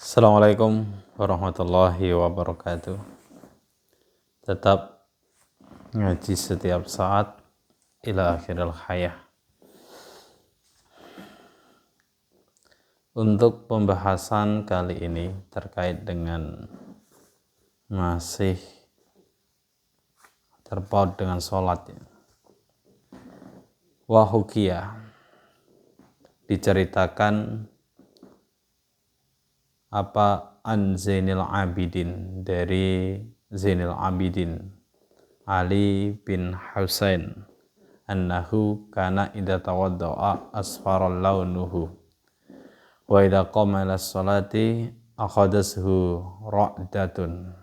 Assalamualaikum warahmatullahi wabarakatuh. Tetap ngaji setiap saat ila akhiril hayah. Untuk pembahasan kali ini terkait dengan masih terpaut dengan sholat. Wahukiyah diceritakan an Zainil Abidin, dari Zainil Abidin Ali bin Husain annahu kana idza tawadda'a asfaral launuhu wa idza qama ila sholati akhadashu ra'datun.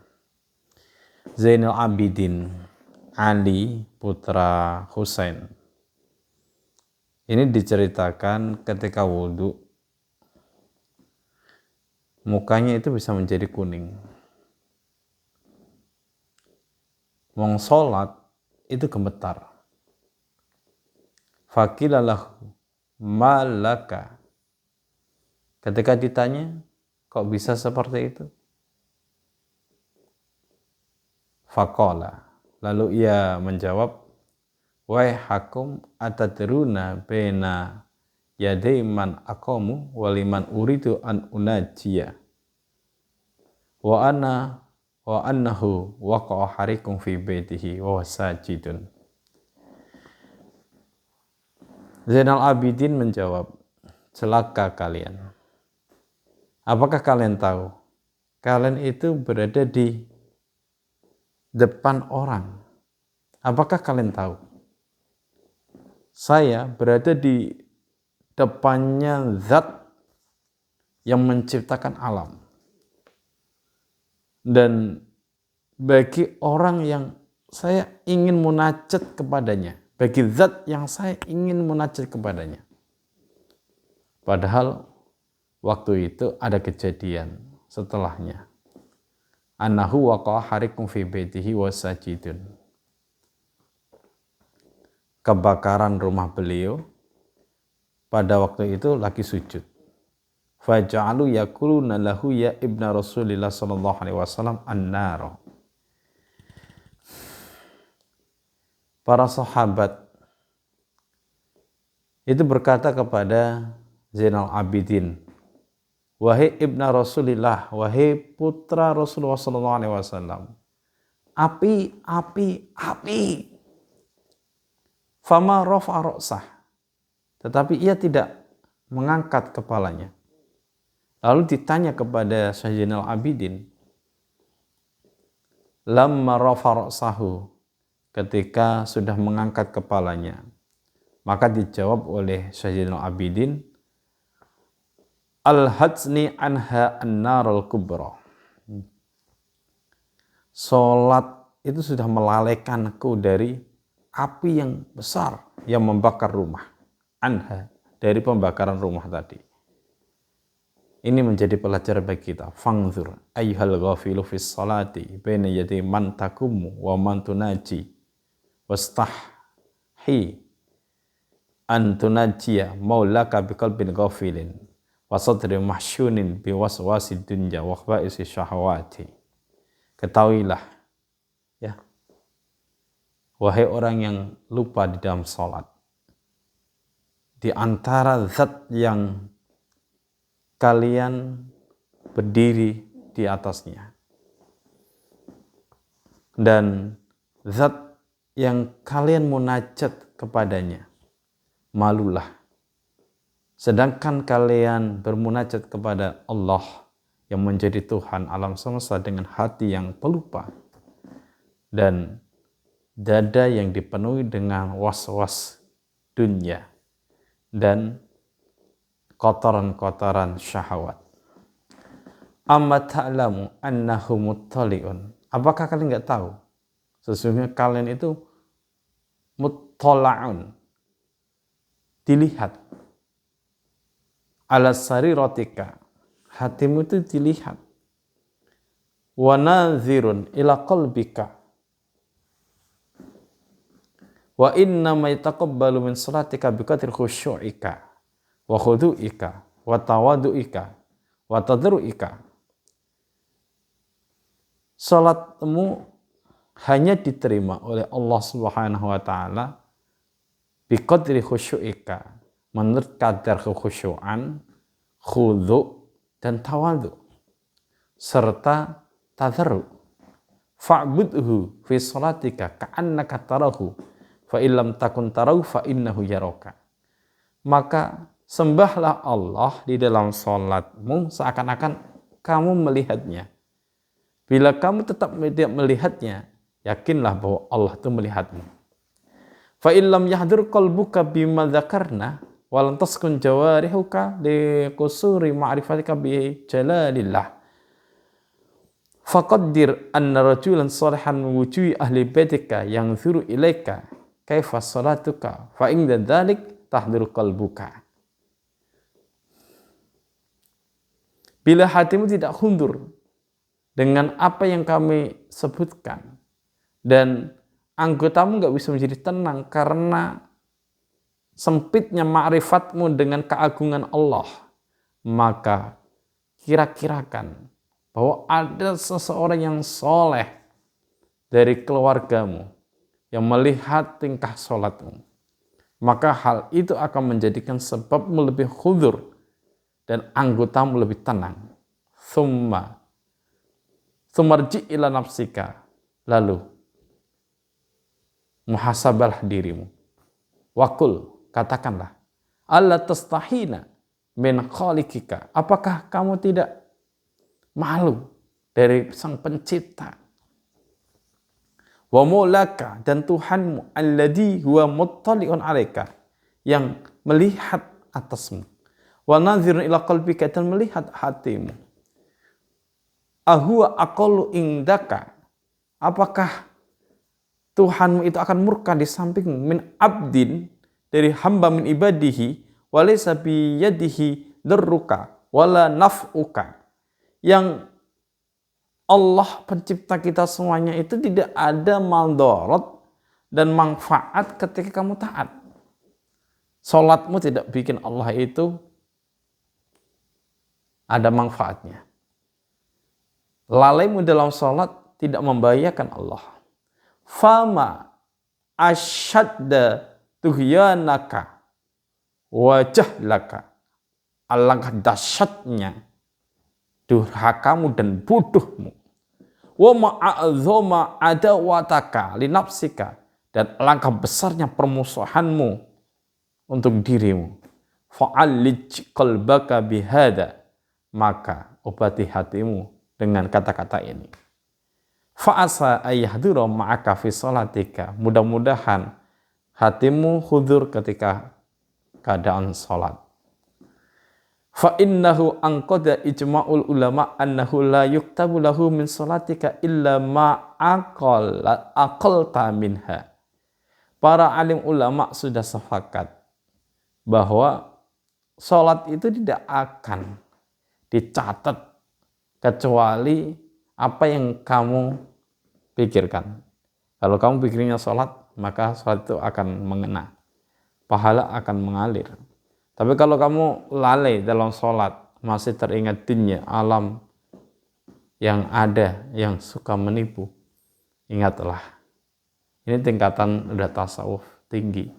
Zainil Abidin Ali putra Husain ini diceritakan ketika wudhu mukanya itu bisa menjadi kuning. Wong sholat itu gemetar. Faqilalahu malaka. Ketika ditanya, kok bisa seperti itu? Faqala, lalu ia menjawab, waihakum atadruna baina yaday man aqamu waliman uridu an unajiya wa annahu waqa'a harikum fi baitihi wa sajidun. Zainal Abidin menjawab, celaka kalian. Apakah kalian tahu? Kalian itu berada di depan orang. Apakah kalian tahu? Saya berada di depannya zat yang menciptakan alam. Dan bagi orang yang saya ingin munajat kepadanya, bagi zat yang saya ingin munajat kepadanya. Padahal waktu itu ada kejadian setelahnya. Annahu waqa'a harikum fi baitihi wa sajidun. Kebakaran rumah beliau pada waktu itu lagi sujud. Faja'alu yakuluna lahu ya ibna Rasulillah sallallahu alaihi wasallam an-nar. Para sahabat itu berkata kepada Zainal Abidin, wahai ibna Rasulillah, wahai putra Rasulullah sallallahu alaihi wasallam, api, api, api. Fama rafa'a ra'sah. Tetapi ia tidak mengangkat kepalanya. Lalu ditanya kepada Zainal Abidin, lamma rafa'a ra'sahu, ketika sudah mengangkat kepalanya, maka dijawab oleh Zainal Abidin, al-hadsni anha an-narul kubra. Salat itu sudah melalaikanku dari api yang besar yang membakar rumah. Anha, dari pembakaran rumah tadi. Ini menjadi pelajaran bagi kita. Fangzur ayyuhal ghafilu fis salati baina yadi man takumu wa man tunaji wastahhi an tunajiya maulaka biqalbin ghafilin wa sadri mahsyunin biwaswasid dunya wa khaba'isi syahawati. Ketahuilah, ya, wahai orang yang lupa di dalam salat, di antara zat yang kalian berdiri di atasnya dan zat yang kalian munajat kepadanya, malulah. Sedangkan kalian bermunajat kepada Allah yang menjadi Tuhan alam semesta dengan hati yang pelupa dan dada yang dipenuhi dengan was-was dunia dan kotoran-kotoran syahwat. Amma ta'lamu annahu muttali'un. Apakah kalian enggak tahu? Sesungguhnya kalian itu muttala'un. Dilihat. Ala sariratika. Hatimu itu dilihat. Wa nadhirun ila qalbika. Wa inna ma yataqabbalu min salatika biqadri khusyu'ika wa khudu'ika wa tawadu'ika wa tadru'ika salatmu hanya diterima oleh Allah Subhanahu wa taala biqadri khusyu'ika, menurut kadar kekhusyuan, khudhu dan tawadhu serta tadarru. Fa'budhu fi salatika ka'annaka tarahu fa illam takun tarahu fa innahu yaraka. Maka sembahlah Allah di dalam salatmu seakan-akan kamu melihatnya. Bila kamu tetap tidak melihatnya, yakinlah bahwa Allah itu melihatmu. Fa illam yahdur qalbuka bima dzakarna wa lam taskun jawarihuka li qusuri ma'rifatika bi jalalillah. Faqaddir anna rajulan salihan wujuhi ahli baitika yanzuru ilaika kaifa salatuka fa inda dzalik tahdur qalbuka. Bila hatimu tidak hundur dengan apa yang kami sebutkan dan anggotamu nggak bisa menjadi tenang karena sempitnya ma'rifatmu dengan keagungan Allah, maka kira-kirakan bahwa ada seseorang yang soleh dari keluargamu yang melihat tingkah sholatmu, maka hal itu akan menjadikan sebabmu lebih khudur dan anggotamu lebih tenang. Sumarji ila nafsika, lalu muhasabalah dirimu. Wakul, katakanlah, alla tastahina min khaliqika, apakah kamu tidak malu dari sang pencipta, wa maulaka, dan Tuhanmu, alladzi huwa muttali'un 'alaika, yang melihat atasmu, wa nadhirun ila qalbika, dan melihat hatimu. Ahuwa aqallu indaka, apakah Tuhanmu itu akan murka di sampingmu, min abdin, dari hamba, min ibadihi, wa laysa bi yadihi darruka wala naf'uka, yang Allah pencipta kita semuanya itu tidak ada madarat dan manfaat ketika kamu taat. Salatmu tidak bikin Allah itu ada manfaatnya. Lalaimu dalam salat tidak membahayakan Allah. Fama asyadda tughyanaka wajahlaka, alangkah dahsyatnya durhakamu dan bodohmu, wa ma'azoma adawataka linafsika, dan alangkah besarnya permusuhanmu untuk dirimu. Fa'allij qalbaka bihada, maka obati hatimu dengan kata-kata ini. Fa'asa ayyahdura ma'aka fi salatika, mudah-mudahan hatimu hudur ketika keadaan salat. Fa innahu anqada ijma'ul ulama annahu la yuktabu lahu min salatika illa ma aqalta minha. Para alim ulama sudah sepakat bahwa salat itu tidak akan dicatat kecuali apa yang kamu pikirkan. Kalau kamu pikirnya salat, maka salat itu akan mengena, pahala akan mengalir. Tapi kalau kamu lalai dalam sholat, masih teringat dunia, alam yang ada, yang suka menipu, ingatlah, ini tingkatan udah tasawuf tinggi.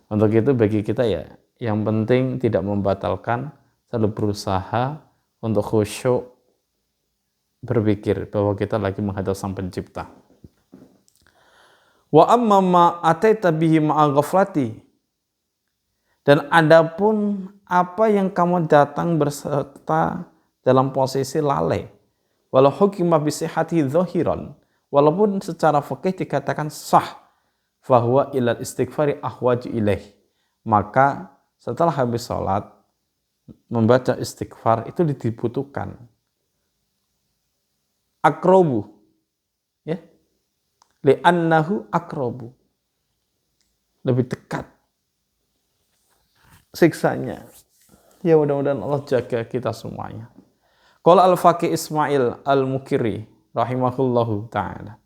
Untuk itu bagi kita ya, yang penting tidak membatalkan, selalu berusaha untuk khusyuk, berpikir bahwa kita lagi menghadap Sang Pencipta. Wa amma ma ataita bihi ma'a ghaflati, dan adapun apa yang kamu datang berserta dalam posisi lalai, walau hukima bisihati zahiran, walaupun secara fikih dikatakan sah, fahuwa ilal istighfari ahwaju ilaih, maka setelah habis sholat membaca istighfar itu dibutuhkan. Akrobu, ya, li'annahu akrobu, lebih dekat siksanya. Ya mudah-mudahan Allah jaga kita semuanya. Qala al-Faqih Ismail al-Mukiri rahimahullahu ta'ala,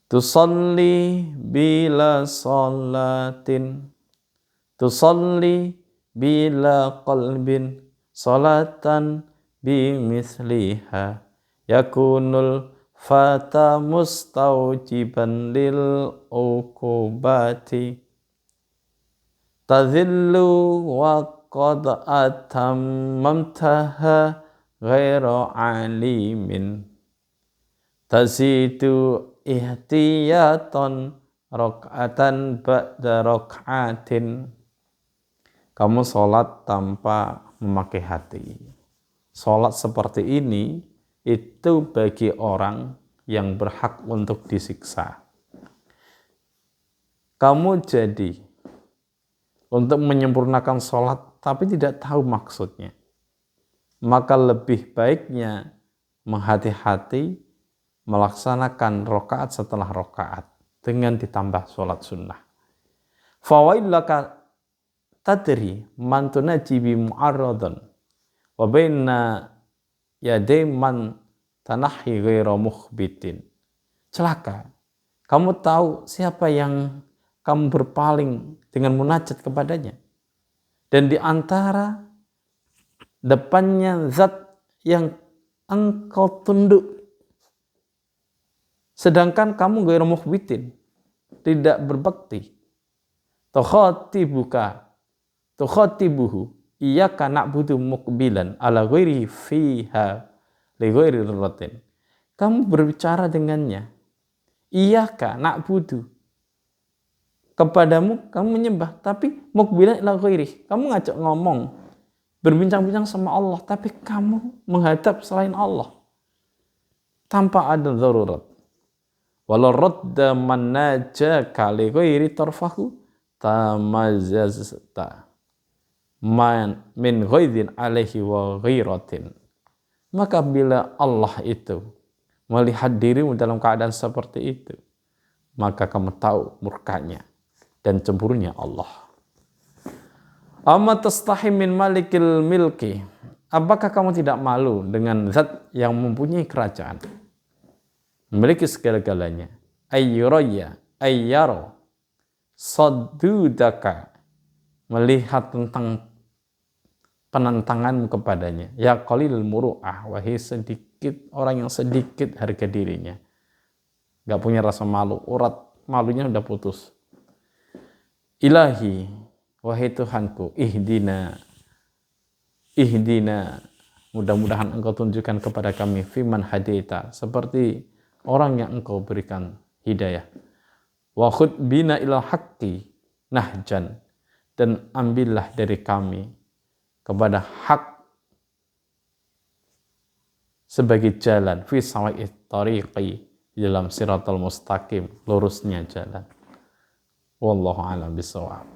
tusalli bila salatin, tusalli bila qalbin, salatan bimisliha yakunul fata mustaujiban lil uqubati tadhillu wa qad atammamtaha ghaira alimin tazidu ihtiyatan rok'atan ba'da rok'atin. Kamu sholat tanpa memakai hati. Sholat seperti ini itu bagi orang yang berhak untuk disiksa. Kamu jadi untuk menyempurnakan sholat tapi tidak tahu maksudnya, maka lebih baiknya menghati-hati melaksanakan rokaat setelah rokaat dengan ditambah sholat sunnah. Fawailaka tadri man tunaji bi mu'arradun wa baina yaday man tanahi ghairu mukhbitin. Celaka, kamu tahu siapa yang kamu berpaling dengan munajat kepadanya, dan di antara depannya zat yang engkau tunduk, sedangkan kamu ghairu mukhbitin, tidak berbakti. Tukhatibuhu iyyaka na'budu muqbilan ala ghairi fiha li ghairi ratin. Kamu berbicara dengannya, iyyaka na'budu, kepadamu kamu menyembah, tapi muqbilan ila ghairi, kamu ngajak ngomong berbincang-bincang sama Allah, tapi kamu menghadap selain Allah tanpa ada darurat. Walau radda man najaka li ghairi tarfahu tamazazta man min ghaidin alaihi wa ghairatin. Maka bila Allah itu melihat dirimu dalam keadaan seperti itu, maka kamu tahu murkanya dan cemburunya Allah. Amma tastahi min malikil milki, apakah kamu tidak malu dengan zat yang mempunyai kerajaan, memiliki segala-galanya? Ayyuraya ayyaro sadudaka, melihat tentang penentanganmu kepadanya. Ya qalil muru'ah, wahai sedikit orang yang sedikit harga dirinya, gak punya rasa malu, urat malunya udah putus. Ilahi, wahai Tuhanku, ihdina, mudah-mudahan engkau tunjukkan kepada kami fiman hadaita, seperti orang yang engkau berikan hidayah. Wa khud bina ilal haqqi nahjan, dan ambillah dari kami kepada hak sebagai jalan, fi sawa'it tariqi, dalam siratal mustaqim, lurusnya jalan. Wallahu a'lam bishawab.